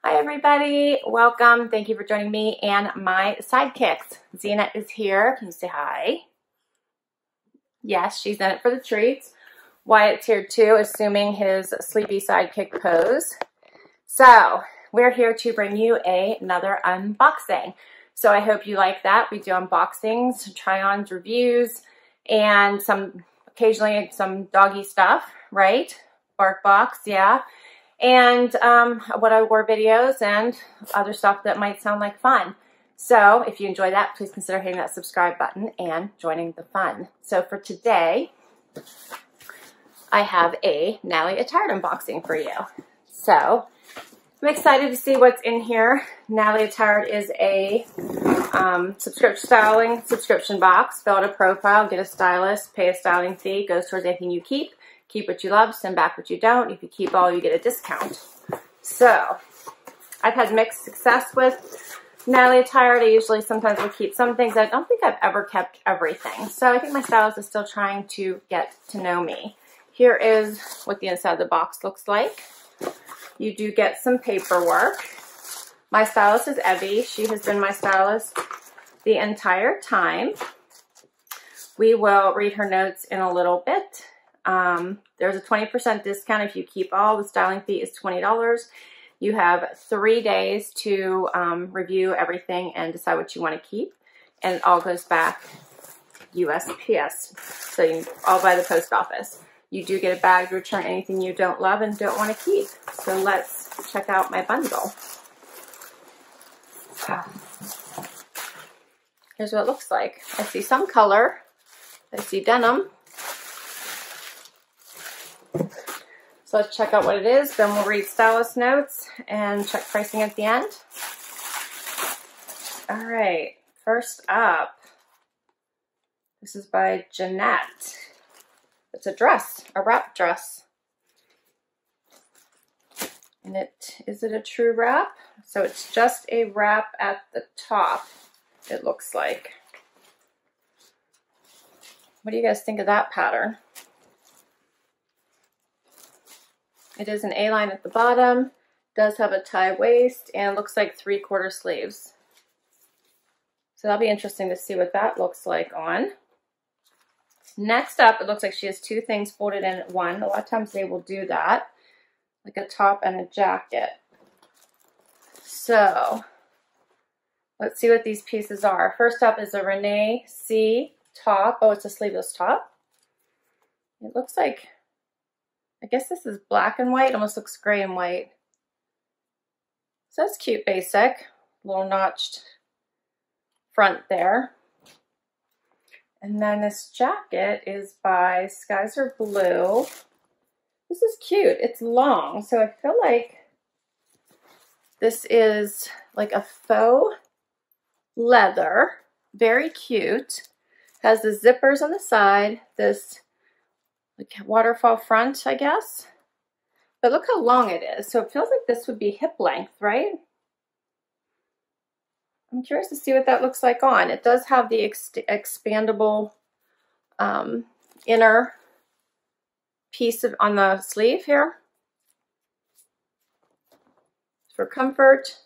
Hi everybody, welcome. Thank you for joining me and my sidekicks. Zena is here. Can you say hi? Yes, she's in it for the treats. Wyatt's here too, assuming his sleepy sidekick pose. So we're here to bring you another unboxing. So I hope you like that. We do unboxings, try-ons, reviews, and occasionally some doggy stuff, right? Bark box, yeah. And what I wore videos and other stuff that might sound like fun. So if you enjoy that, please consider hitting that subscribe button and joining the fun. So for today, I have a Natalie Attired unboxing for you. So I'm excited to see what's in here. Natalie Attired is a styling subscription box. Fill out a profile, get a stylist, pay a styling fee, goes towards anything you keep. Keep what you love, send back what you don't. If you keep all, you get a discount. So, I've had mixed success with Natalie Attired. Sometimes will keep some things. I don't think I've ever kept everything. So, I think my stylist is still trying to get to know me. Here is what the inside of the box looks like. You do get some paperwork. My stylist is Evie. She has been my stylist the entire time. We will read her notes in a little bit. There's a 20% discount if you keep all. The styling fee is $20. You have 3 days to review everything and decide what you want to keep. And it all goes back USPS. So you all by the post office. You do get a bag to return anything you don't love and don't want to keep. So let's check out my bundle. Here's what it looks like. I see some color. I see denim. So let's check out what it is, then we'll read stylist notes and check pricing at the end. All right, first up, this is by Jeanette. It's a dress, a wrap dress. And is it a true wrap? So it's just a wrap at the top, it looks like. What do you guys think of that pattern? It is an A-line at the bottom, does have a tie waist, and looks like 3/4 sleeves. So that'll be interesting to see what that looks like on. Next up, it looks like she has two things folded in at one. A lot of times they will do that, like a top and a jacket. So let's see what these pieces are. First up is a Renee C top. Oh, it's a sleeveless top. It looks like, I guess this is black and white, almost looks gray and white. So that's cute, basic. Little notched front there. And then this jacket is by Skies Are Blue. This is cute. It's long, so I feel like this is like a faux leather. Very cute. Has the zippers on the side. This like waterfall front, I guess. But look how long it is. So it feels like this would be hip length, right? I'm curious to see what that looks like on. It does have the expandable inner piece on the sleeve here for comfort.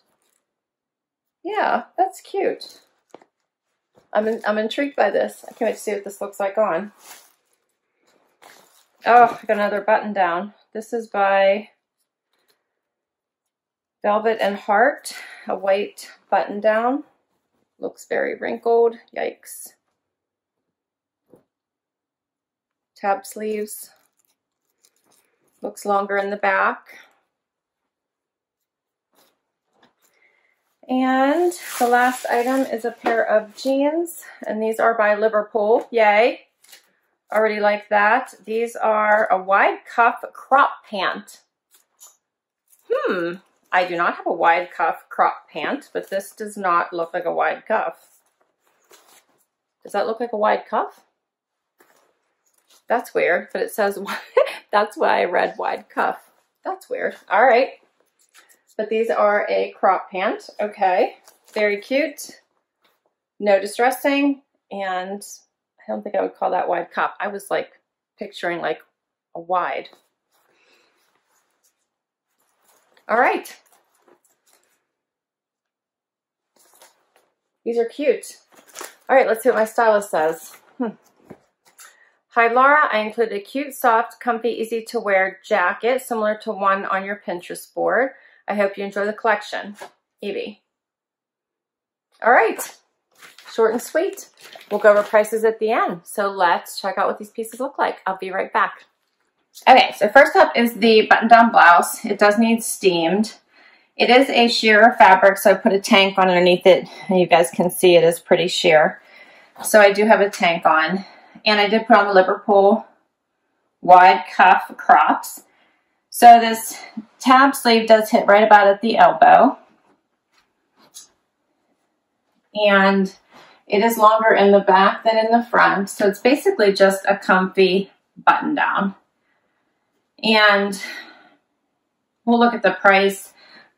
Yeah, that's cute. I'm intrigued by this. I can't wait to see what this looks like on. Oh, I got another button down. This is by Velvet and Heart, a white button down. Looks very wrinkled. Yikes. Tab sleeves. Looks longer in the back. And the last item is a pair of jeans, and these are by Liverpool. Yay. Already like that. These are a wide cuff crop pant. I do not have a wide cuff crop pant, but this does not look like a wide cuff. Does that look like a wide cuff? That's weird, but it says, that's why I read wide cuff. That's weird. All right. But these are a crop pant. Okay. Very cute. No distressing. And I don't think I would call that wide cuff. I was like picturing like a wide. All right. These are cute. All right, let's see what my stylist says. Hi, Laura. I included a cute, soft, comfy, easy to wear jacket similar to one on your Pinterest board. I hope you enjoy the collection. Evie. All right, short and sweet. We'll go over prices at the end. So let's check out what these pieces look like. I'll be right back. Okay, so first up is the button-down blouse. It does need steamed. It is a sheer fabric, so I put a tank on underneath it, and you guys can see it is pretty sheer. So I do have a tank on. And I did put on the Liverpool wide cuff crops. So this tab sleeve does hit right about at the elbow. And it is longer in the back than in the front. So it's basically just a comfy button down. And we'll look at the price.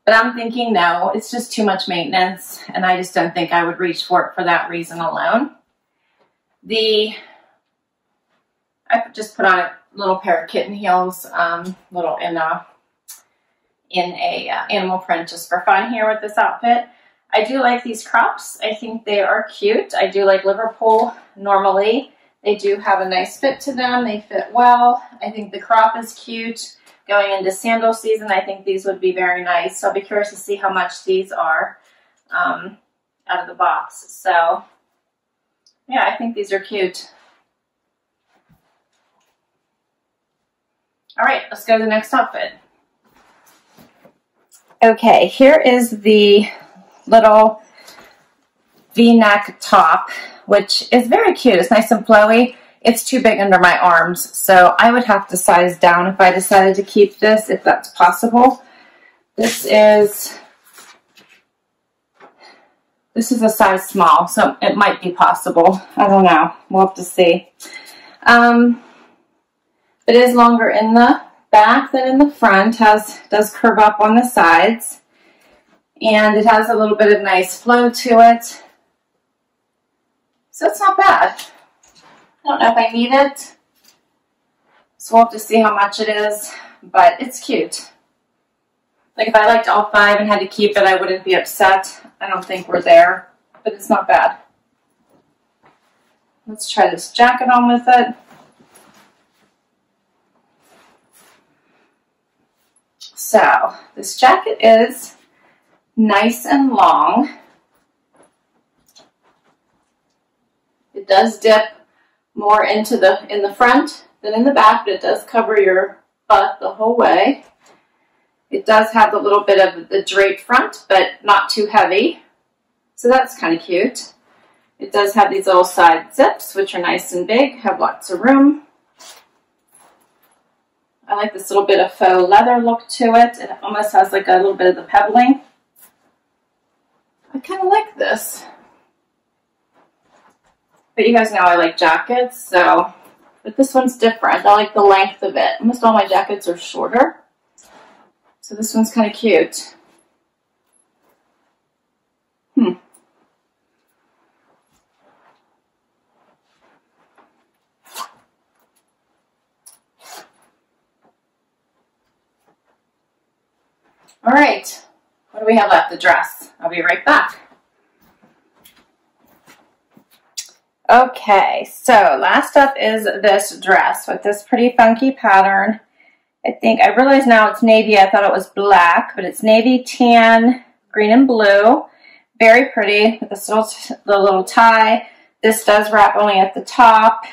But I'm thinking, no, it's just too much maintenance. And I just don't think I would reach for it for that reason alone. I just put on a little pair of kitten heels, little in a animal print just for fun here with this outfit. I do like these crops. I think they are cute. I do like Liverpool normally. They do have a nice fit to them. They fit well. I think the crop is cute. Going into sandal season, I think these would be very nice. So I'll be curious to see how much these are out of the box. So yeah, I think these are cute. All right, let's go to the next outfit. Okay, here is the little V-neck top, which is very cute. It's nice and flowy. It's too big under my arms, so I would have to size down if I decided to keep this, if that's possible. This is a size small, so it might be possible. I don't know. We'll have to see. It is longer in the back than in the front. Does curve up on the sides. And it has a little bit of nice flow to it. So it's not bad. I don't know if I need it. So we'll have to see how much it is. But it's cute. Like if I liked all 5 and had to keep it, I wouldn't be upset. I don't think we're there. But it's not bad. Let's try this jacket on with it. So this jacket is nice and long. It does dip more into in the front than in the back, but it does cover your butt the whole way. It does have a little bit of the draped front, but not too heavy. So that's kind of cute. It does have these little side zips, which are nice and big, have lots of room. I like this little bit of faux leather look to it. It almost has like a little bit of the pebbling. I kind of like this. But you guys know I like jackets, so, but this one's different. I like the length of it. Almost all my jackets are shorter. So this one's kind of cute. All right, what do we have left? The dress. I'll be right back. Okay, so last up is this dress with this pretty funky pattern. I realize now it's navy. I thought it was black, but it's navy, tan, green, and blue. Very pretty with this little tie. This does wrap only at the top.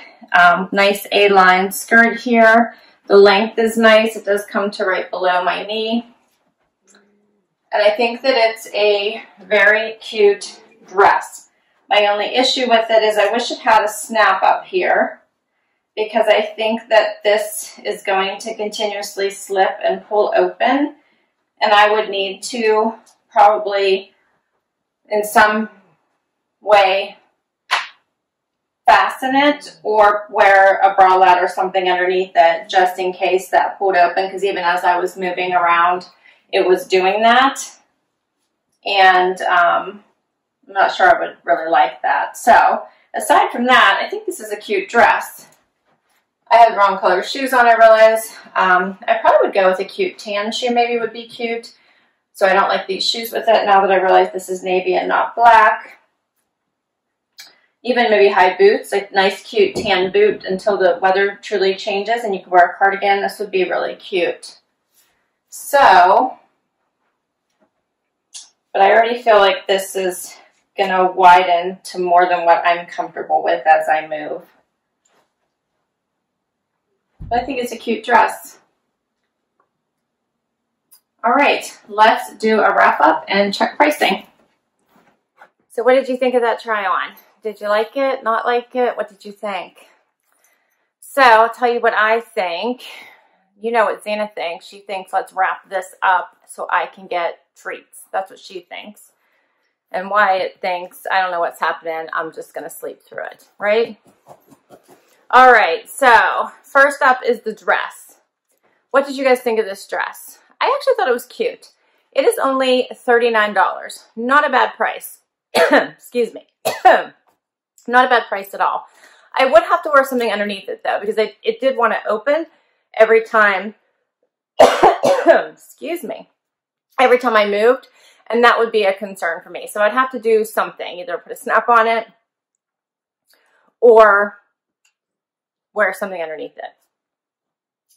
Nice A-line skirt here. The length is nice. It does come to right below my knee. And I think that it's a very cute dress. My only issue with it is I wish it had a snap up here, because I think that this is going to continuously slip and pull open, and I would need to probably in some way fasten it or wear a bralette or something underneath it just in case that pulled open, because even as I was moving around it was doing that, and I'm not sure I would really like that. So aside from that, I think this is a cute dress. I have the wrong color shoes on, I realize. I probably would go with a cute tan shoe, maybe would be cute. So I don't like these shoes with it now that I realize this is navy and not black. even maybe high boots, like nice cute tan boot until the weather truly changes and you can wear a cardigan. This would be really cute. So, but I already feel like this is gonna widen to more than what I'm comfortable with as I move. But I think it's a cute dress. All right, let's do a wrap up and check pricing. So what did you think of that try on? Did you like it, not like it? What did you think? So I'll tell you what I think. You know what Zena thinks. She thinks let's wrap this up so I can get treats. That's what she thinks. And Wyatt thinks, I don't know what's happening. I'm just going to sleep through it, right? All right, so first up is the dress. What did you guys think of this dress? I actually thought it was cute. It is only $39. Not a bad price. Excuse me. Not a bad price at all. I would have to wear something underneath it though, because it did want to open every time, excuse me, every time I moved, and that would be a concern for me. So I'd have to do something, either put a snap on it or wear something underneath it.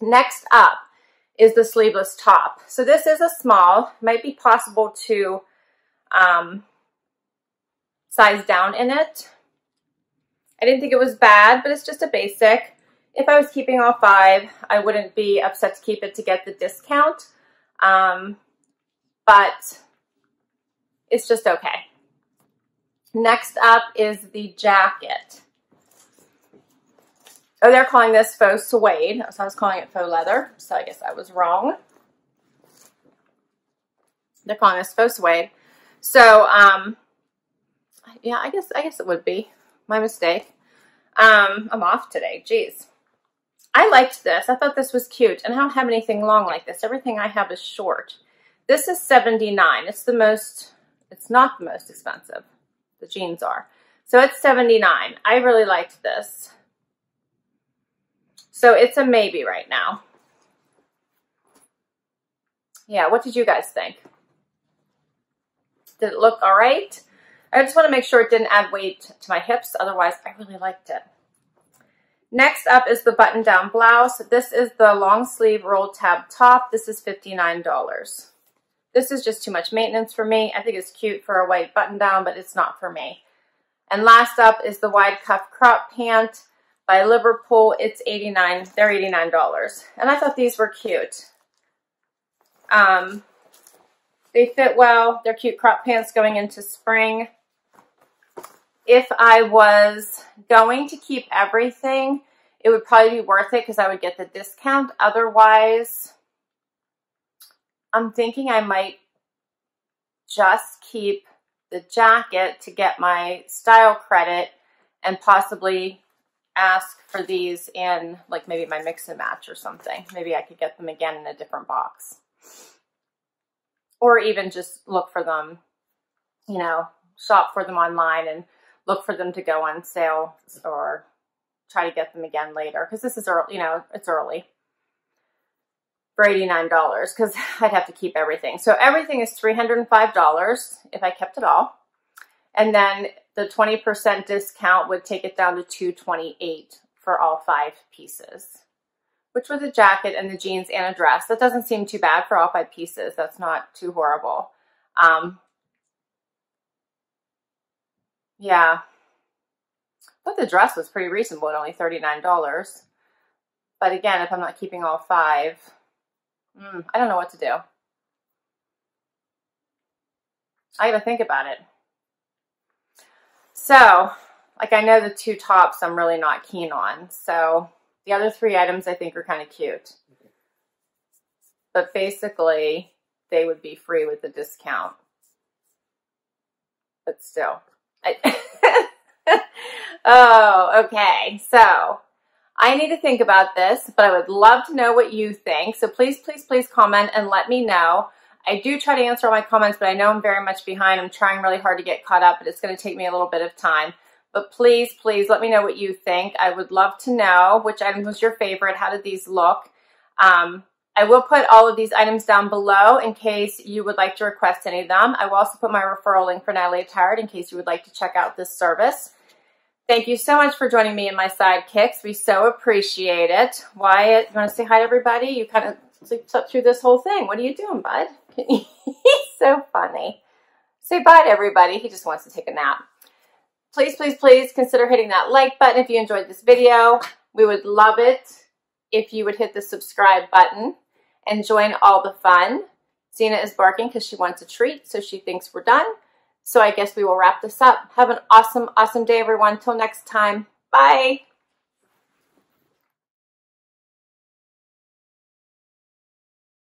Next up is the sleeveless top. So this is a small, might be possible to size down in it. I didn't think it was bad, but it's just a basic. If I was keeping all 5, I wouldn't be upset to keep it to get the discount. But it's just okay. Next up is the jacket. Oh, they're calling this faux suede. So I was calling it faux leather, so I guess I was wrong. They're calling this faux suede. So, yeah, I guess it would be. My mistake. I'm off today. Jeez. I liked this. I thought this was cute. And I don't have anything long like this. Everything I have is short. This is $79. It's not the most expensive. The jeans are. So it's $79. I really liked this. So it's a maybe right now. Yeah, what did you guys think? Did it look all right? I just want to make sure it didn't add weight to my hips. Otherwise, I really liked it. Next up is the button-down blouse. This is the long sleeve roll tab top. This is $59. This is just too much maintenance for me. I think it's cute for a white button-down, but it's not for me. And last up is the wide cuff crop pant by Liverpool. It's $89. They're $89. And I thought these were cute. They fit well. They're cute crop pants going into spring. If I was going to keep everything, it would probably be worth it because I would get the discount. Otherwise, I'm thinking I might just keep the jacket to get my style credit and possibly ask for these in like maybe my mix and match or something. Maybe I could get them again in a different box. Or even just look for them, you know, shop for them online and look for them to go on sale or try to get them again later. Because this is early, you know, it's early. For $89 because I'd have to keep everything. So everything is $305 if I kept it all. And then the 20% discount would take it down to $228 for all 5 pieces. Which was a jacket and the jeans and a dress. That doesn't seem too bad for all 5 pieces. That's not too horrible. Yeah. But the dress was pretty reasonable at only $39. But again, if I'm not keeping all 5, I don't know what to do. I gotta think about it. So, like I know the 2 tops I'm really not keen on. So the other 3 items I think are kind of cute. But basically, they would be free with the discount. But still. Oh, okay. So, I need to think about this, but I would love to know what you think. So please, please, please comment and let me know. I do try to answer all my comments, but I know I'm very much behind. I'm trying really hard to get caught up, but it's going to take me a little bit of time. But please, please let me know what you think. I would love to know which item was your favorite. How did these look? I will put all of these items down below in case you would like to request any of them. I will also put my referral link for Natalie Attired in case you would like to check out this service. Thank you so much for joining me in my sidekicks. We so appreciate it. Wyatt, you want to say hi to everybody? You kind of slept through this whole thing. What are you doing, bud? He's so funny. Say bye to everybody. He just wants to take a nap. Please, please, please consider hitting that like button if you enjoyed this video. We would love it if you would hit the subscribe button and join all the fun. Zena is barking because she wants a treat, so she thinks we're done. So I guess we will wrap this up. Have an awesome, awesome day, everyone. Till next time. Bye.